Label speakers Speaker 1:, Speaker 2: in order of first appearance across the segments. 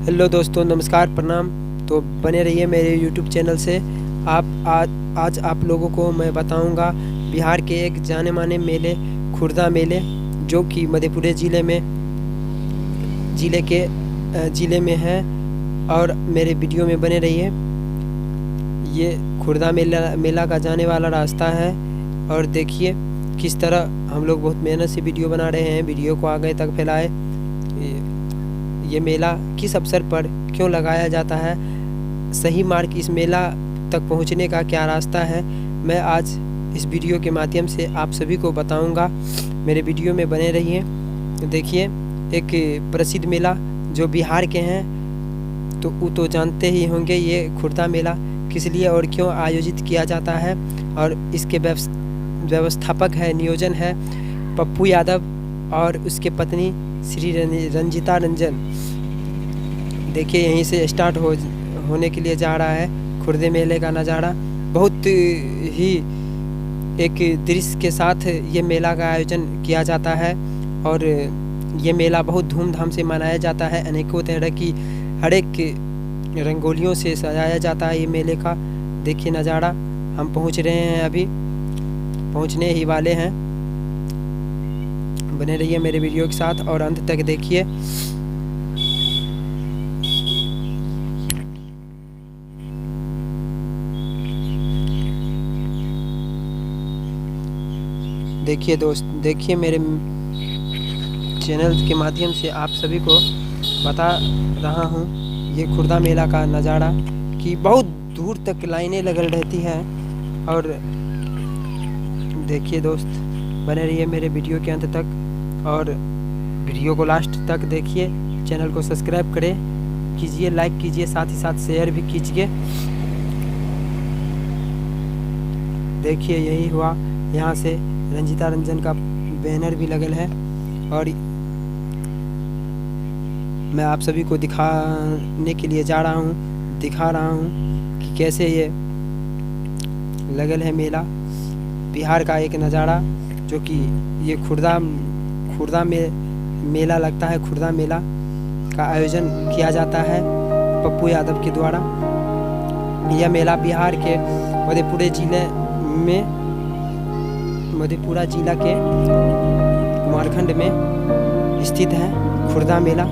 Speaker 1: Hello दोस्तों, नमस्कार, प्रणाम। तो बने रहिए मेरे यूट्यूब चैनल से। आज आप लोगों को मैं बताऊंगा बिहार के एक जाने माने मेले, खुर्दा मेले, जो कि मधेपुरा ज़िले में है। और मेरे वीडियो में बने रहिए। ये खुर्दा मेला का जाने वाला रास्ता है। और देखिए किस तरह हम लोग बहुत मेहनत से वीडियो बना रहे हैं, वीडियो को आगे तक फैलाए। ये मेला किस अवसर पर क्यों लगाया जाता है, सही मार्ग इस मेला तक पहुंचने का क्या रास्ता है, मैं आज इस वीडियो के माध्यम से आप सभी को बताऊंगा। मेरे वीडियो में बने रहिए। देखिए, एक प्रसिद्ध मेला जो बिहार के हैं तो वो तो जानते ही होंगे। ये खुर्दा मेला किस लिए और क्यों आयोजित किया जाता है, और इसके व्यवस्थापक है, नियोजन है पप्पू यादव और उसके पत्नी श्री रंजिता रंजन। देखिए, यहीं से स्टार्ट होने के लिए जा रहा है खुर्दे मेले का नज़ारा। बहुत ही एक दृश्य के साथ ये मेला का आयोजन किया जाता है। और ये मेला बहुत धूमधाम से मनाया जाता है। अनेकों तरह की हर एक रंगोलियों से सजाया जाता है ये मेले का। देखिए नज़ारा, हम पहुंच रहे हैं, अभी पहुंचने ही वाले हैं। बने रहिए मेरे वीडियो के साथ और अंत तक देखिए। देखिए दोस्त, देखिए मेरे चैनल के माध्यम से आप सभी को बता रहा हूँ ये खुर्दा मेला का नज़ारा, कि बहुत दूर तक लाइनें लगल रहती हैं। और देखिए दोस्त, बने रहिए मेरे वीडियो के अंत तक और वीडियो को लास्ट तक देखिए। चैनल को सब्सक्राइब करें, कीजिए, लाइक कीजिए, साथ ही साथ शेयर भी कीजिए। देखिए यही हुआ, यहाँ से रंजिता रंजन का बैनर भी लगल है। और मैं आप सभी को दिखाने के लिए दिखा रहा हूँ कि कैसे ये लगल है मेला। बिहार का एक नज़ारा, जो कि ये खुर्दा में मेला लगता है। खुर्दा मेला का आयोजन किया जाता है पप्पू यादव के द्वारा। यह मेला बिहार के मधेपुरा जिला के कुमारखंड में स्थित है खुर्दा मेला।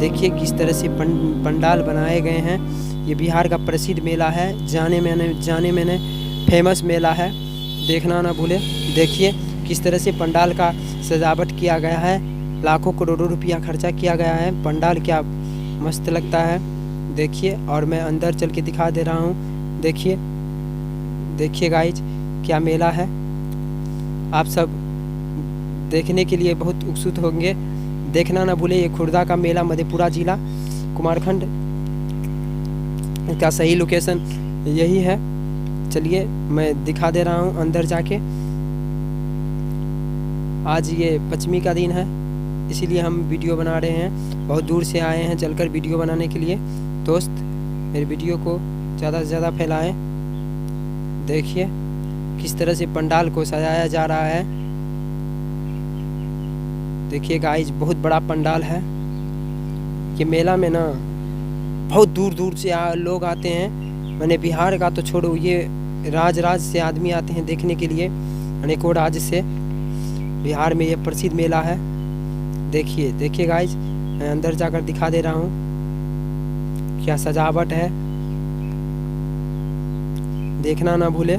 Speaker 1: देखिए किस तरह से पंडाल बनाए गए हैं। ये बिहार का प्रसिद्ध मेला है, जाने मैंने फेमस मेला है, देखना ना भूले। देखिए किस तरह से पंडाल का सजावट किया गया है, लाखों करोड़ों रुपया खर्चा किया गया है। पंडाल क्या मस्त लगता है। देखिए, और मैं अंदर चल के दिखा दे रहा हूँ। देखिए गाइज, क्या मेला है। आप सब देखने के लिए बहुत उत्सुक होंगे, देखना ना भूले। ये खुर्दा का मेला मधेपुरा जिला कुमारखंड का सही लोकेशन यही है। चलिए मैं दिखा दे रहा हूँ अंदर जाके। आज ये पंचमी का दिन है, इसीलिए हम वीडियो बना रहे हैं। बहुत दूर से आए हैं चलकर वीडियो बनाने के लिए। दोस्त, मेरे वीडियो को ज़्यादा से ज़्यादा फैलाएं। देखिए किस तरह से पंडाल को सजाया जा रहा है। देखिए गाइज, बहुत बड़ा पंडाल है। ये मेला में ना बहुत दूर दूर से लोग आते हैं। मैंने बिहार का तो छोड़ो, ये राज्य से आदमी आते हैं देखने के लिए, अनेकों राज्य से। बिहार में ये प्रसिद्ध मेला है। देखिए गाइज, मैं अंदर जाकर दिखा दे रहा हूँ क्या सजावट है, देखना ना भूले।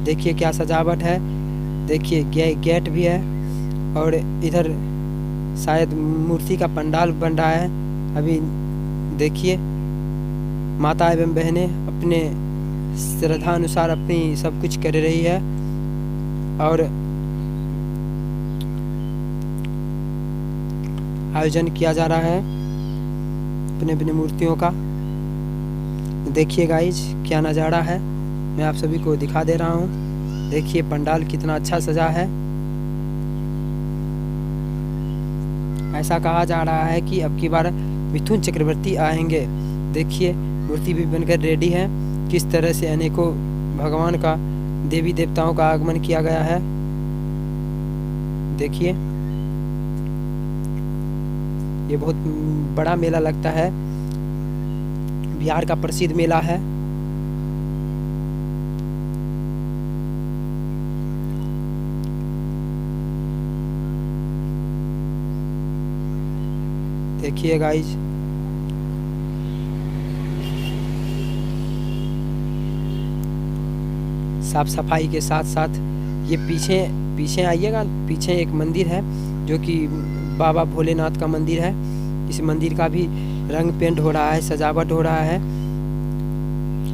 Speaker 1: देखिए क्या सजावट है। देखिए गेट भी है, और इधर शायद मूर्ति का पंडाल बन रहा है अभी। देखिए, माता एवं बहनें अपने श्रद्धा अनुसार अपनी सब कुछ कर रही है। और आयोजन किया जा रहा है अपने अपने मूर्तियों का। देखिए गाइज, क्या नज़ारा है, मैं आप सभी को दिखा दे रहा हूँ। देखिए पंडाल कितना अच्छा सजा है। ऐसा कहा जा रहा है कि अब की बार मिथुन चक्रवर्ती आएंगे। देखिए मूर्ति भी बनकर रेडी है। किस तरह से अनेकों भगवान का, देवी देवताओं का आगमन किया गया है। देखिए ये बहुत बड़ा मेला लगता है, बिहार का प्रसिद्ध मेला है। देखिए गाइज, साफ सफाई के साथ साथ ये पीछे आइएगा, पीछे एक मंदिर है जो कि बाबा भोलेनाथ का मंदिर है। इस मंदिर का भी रंग पेंट हो रहा है, सजावट हो रहा है।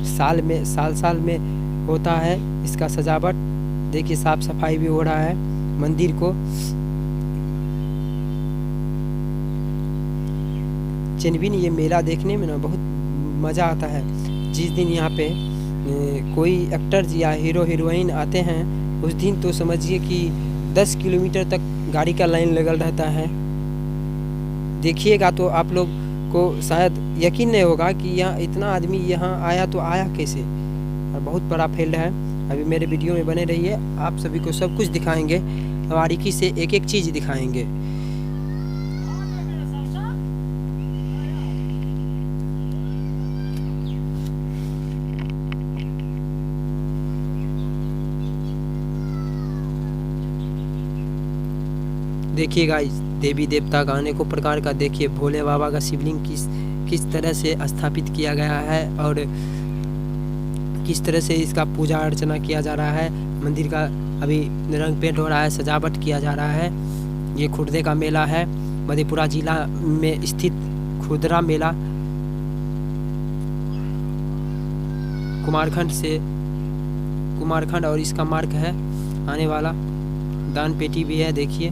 Speaker 1: साल में होता है इसका सजावट। देखिए साफ सफाई भी हो रहा है मंदिर को। जेनविन ये मेला देखने में ना बहुत मज़ा आता है। जिस दिन यहाँ पे कोई एक्टर या हीरो हीरोइन आते हैं उस दिन तो समझिए कि 10 किलोमीटर तक गाड़ी का लाइन लगल रहता है। देखिएगा तो आप लोग को शायद यकीन नहीं होगा कि यहाँ इतना आदमी यहाँ आया तो आया कैसे। और बहुत बड़ा फील्ड है। अभी मेरे वीडियो में बने रहिए, आप सभी को सब कुछ दिखाएंगे, बारीकी से एक एक चीज़ दिखाएंगे। देखिए गाइस, देवी देवता का अनेकों प्रकार का, देखिए भोले बाबा का शिवलिंग किस तरह से स्थापित किया गया है और किस तरह से इसका पूजा अर्चना किया जा रहा है। मंदिर का अभी रंग पेंट हो रहा है, सजावट किया जा रहा है। ये खुर्दे का मेला है, मधेपुरा जिला में स्थित खुदरा मेला। कुमारखंड और इसका मार्ग है आने वाला। दान पेटी भी है, देखिए।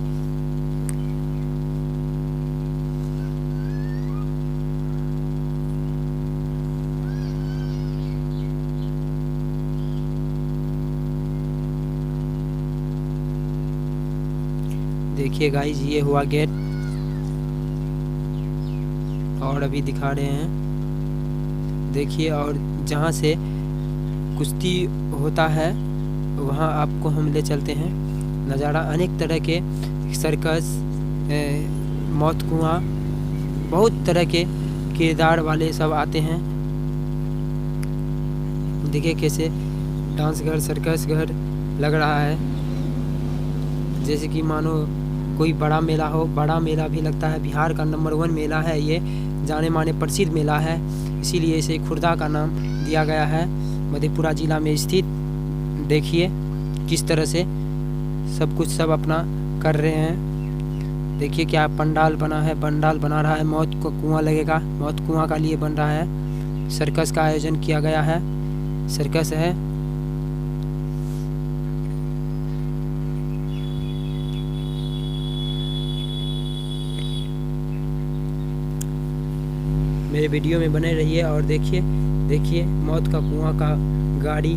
Speaker 1: देखिए गाइस, ये हुआ गेट और अभी दिखा रहे हैं। देखिए, और जहाँ से कुश्ती होता है वहाँ आपको हम ले चलते हैं। नज़ारा अनेक तरह के, सर्कस, मौत कुआं, बहुत तरह के किरदार वाले सब आते हैं। देखिए कैसे डांस घर, सर्कस घर लग रहा है, जैसे कि मानो कोई बड़ा मेला हो। बड़ा मेला भी लगता है। बिहार का नंबर 1 मेला है ये, जाने माने प्रसिद्ध मेला है, इसीलिए इसे खुर्दा का नाम दिया गया है। मधेपुरा जिला में स्थित। देखिए किस तरह से सब अपना कर रहे हैं। देखिए क्या पंडाल बना है, पंडाल बना रहा है। मौत को कुआं लगेगा, मौत कुआं का लिए बन रहा है। सर्कस का आयोजन किया गया है, सर्कस है। मेरे वीडियो में बने रहिए और देखिए मौत का कुआं का गाड़ी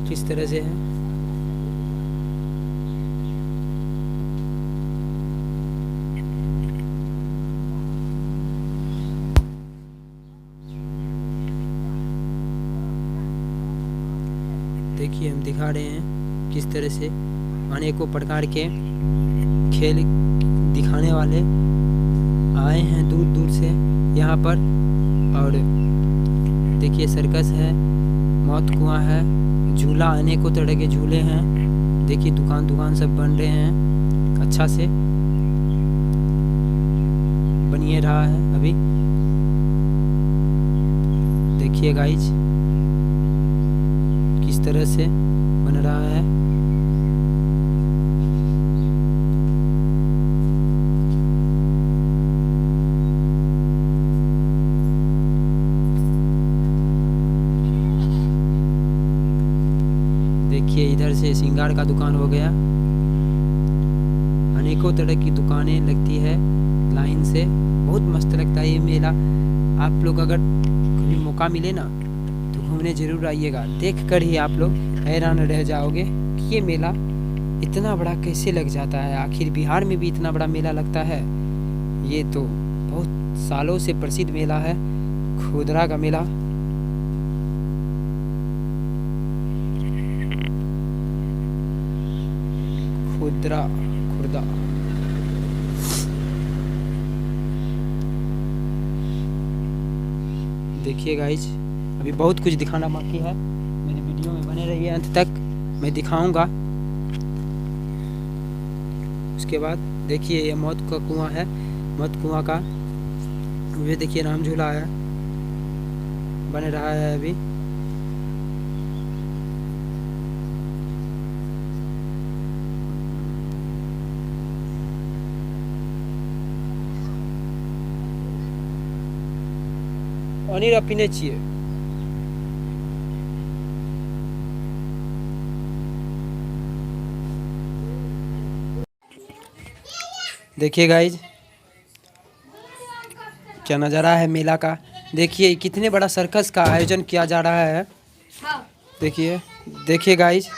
Speaker 1: किस तरह से है। देखिए हम दिखा रहे हैं किस तरह से अनेकों प्रकार के खेल दिखाने वाले आए हैं दूर दूर से यहाँ पर। और देखिए सर्कस है, मौत कुआं है, झूला, अनेकों तरह के झूले हैं। देखिए दुकान सब बन रहे हैं, अच्छा से बनिए रहा है अभी। देखिए गाइज किस तरह से बन रहा है। देखिए इधर से श्रृंगार का दुकान हो गया। अनेकों तरह की दुकानें लगती है लाइन से, बहुत मस्त लगता है ये मेला। आप लोग अगर कभी मौका मिले ना तो घूमने जरूर आइएगा। देख कर ही आप लोग हैरान रह जाओगे कि ये मेला इतना बड़ा कैसे लग जाता है। आखिर बिहार में भी इतना बड़ा मेला लगता है। ये तो बहुत सालों से प्रसिद्ध मेला है, खुदरा का मेला। खुर्दा देखिए गाइज, अभी बहुत कुछ दिखाना बाकी है, मेरी वीडियो में बने रहिए अंत तक, मैं दिखाऊंगा। उसके बाद देखिए ये मौत का कुआं है, मौत कुआं का ये देखिए राम झूला है, बन रहा है अभी। पानी पीने चाहिए। देखिए गाइज क्या नज़ारा है मेला का। देखिए कितने बड़ा सर्कस का आयोजन किया जा रहा है। देखिए देखिए गाइज,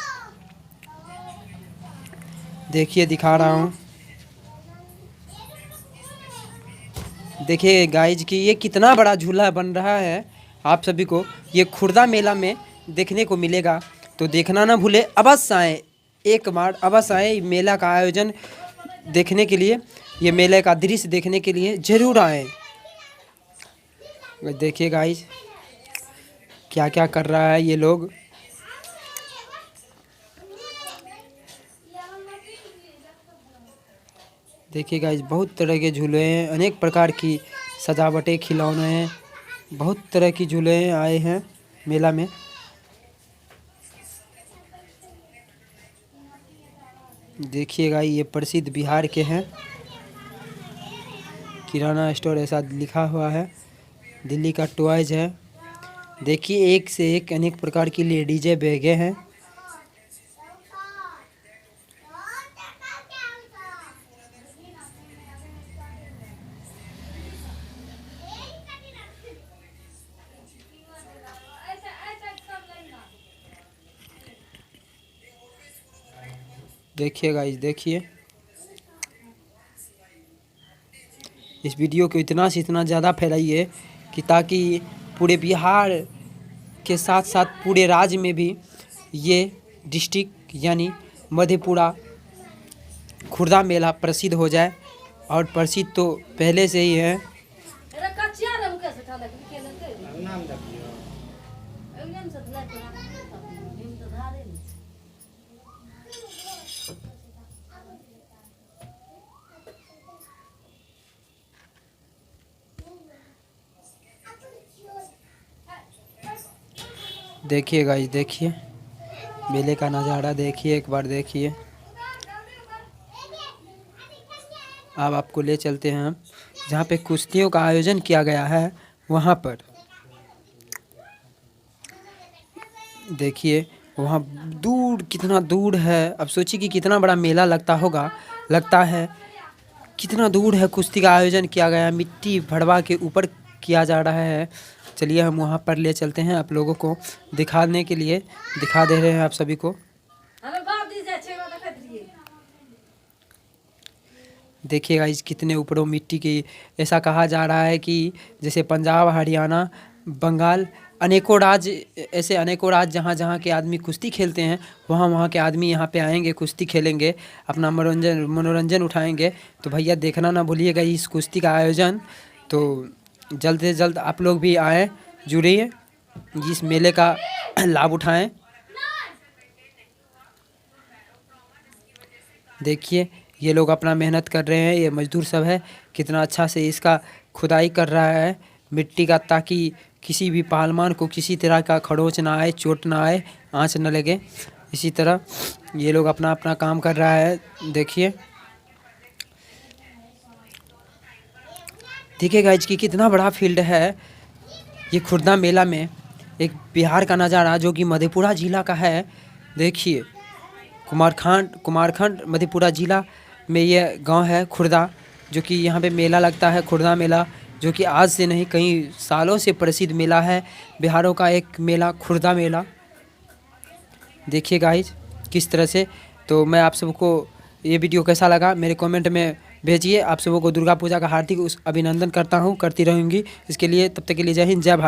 Speaker 1: देखिए दिखा रहा हूँ। देखिए गाइज कि ये कितना बड़ा झूला बन रहा है, आप सभी को ये खुर्दा मेला में देखने को मिलेगा। तो देखना ना भूले, अवश्य आएँ, एक बार अवश्य आएँ मेला का आयोजन देखने के लिए, ये मेले का दृश्य देखने के लिए ज़रूर आएँ। देखिए गाइज क्या क्या कर रहा है ये लोग। देखिए गाइज बहुत तरह के झूले हैं, अनेक प्रकार की सजावटें, खिलौने हैं, बहुत तरह की झूले आए हैं मेला में। देखिए गाइज ये प्रसिद्ध बिहार के हैं, किराना स्टोर ऐसा लिखा हुआ है, दिल्ली का टॉयज है। देखिए एक से एक अनेक प्रकार की लेडीजें बैगे हैं। देखिए गाइस, देखिए इस वीडियो को इतना से इतना ज़्यादा फैलाइए कि ताकि पूरे बिहार के साथ साथ पूरे राज्य में भी ये डिस्ट्रिक्ट यानी मधेपुरा खुर्दा मेला प्रसिद्ध हो जाए। और प्रसिद्ध तो पहले से ही है। देखिए गाइस, देखिए मेले का नज़ारा देखिए, एक बार देखिए। अब आपको ले चलते हैं हम जहाँ पे कुश्तियों का आयोजन किया गया है, वहाँ पर देखिए। वहाँ दूर, कितना दूर है, अब सोचिए कि कितना बड़ा मेला लगता होगा, लगता है कितना दूर है। कुश्ती का आयोजन किया गया, मिट्टी भड़वा के ऊपर किया जा रहा है। चलिए हम वहाँ पर ले चलते हैं, आप लोगों को दिखाने के लिए दिखा दे रहे हैं आप सभी को। देखिएगा इस कितने ऊपरों मिट्टी की, ऐसा कहा जा रहा है कि जैसे पंजाब, हरियाणा, बंगाल, अनेकों राज्य, ऐसे अनेकों राज्य जहाँ जहाँ के आदमी कुश्ती खेलते हैं, वहाँ वहाँ के आदमी यहाँ पे आएंगे, कुश्ती खेलेंगे, अपना मनोरंजन उठाएंगे। तो भैया देखना ना भूलिएगा इस कुश्ती का आयोजन। तो जल्द से जल्द आप लोग भी आएँ, जुड़िए, इस मेले का लाभ उठाएं। देखिए ये लोग अपना मेहनत कर रहे हैं, ये मजदूर सब है, कितना अच्छा से इसका खुदाई कर रहा है मिट्टी का, ताकि किसी भी पहलवान को किसी तरह का खरोंच ना आए, चोट ना आए, आँच न लगे। इसी तरह ये लोग अपना अपना काम कर रहा है। देखिए देखिए गाइज कि कितना बड़ा फील्ड है ये खुर्दा मेला में। एक बिहार का नज़ारा जो कि मधेपुरा ज़िला का है। देखिए कुमारखंड मधेपुरा ज़िला में ये गांव है खुर्दा, जो कि यहाँ पे मेला लगता है, खुर्दा मेला, जो कि आज से नहीं कई सालों से प्रसिद्ध मेला है, बिहारों का एक मेला, खुर्दा मेला। देखिए गाइज किस तरह से। तो मैं आप सबको ये वीडियो कैसा लगा मेरे कमेंट में भेजिए। आप सबों को दुर्गा पूजा का हार्दिक अभिनंदन करता हूँ, करती रहूँगी इसके लिए। तब तक के लिए जय हिंद, जय भारत।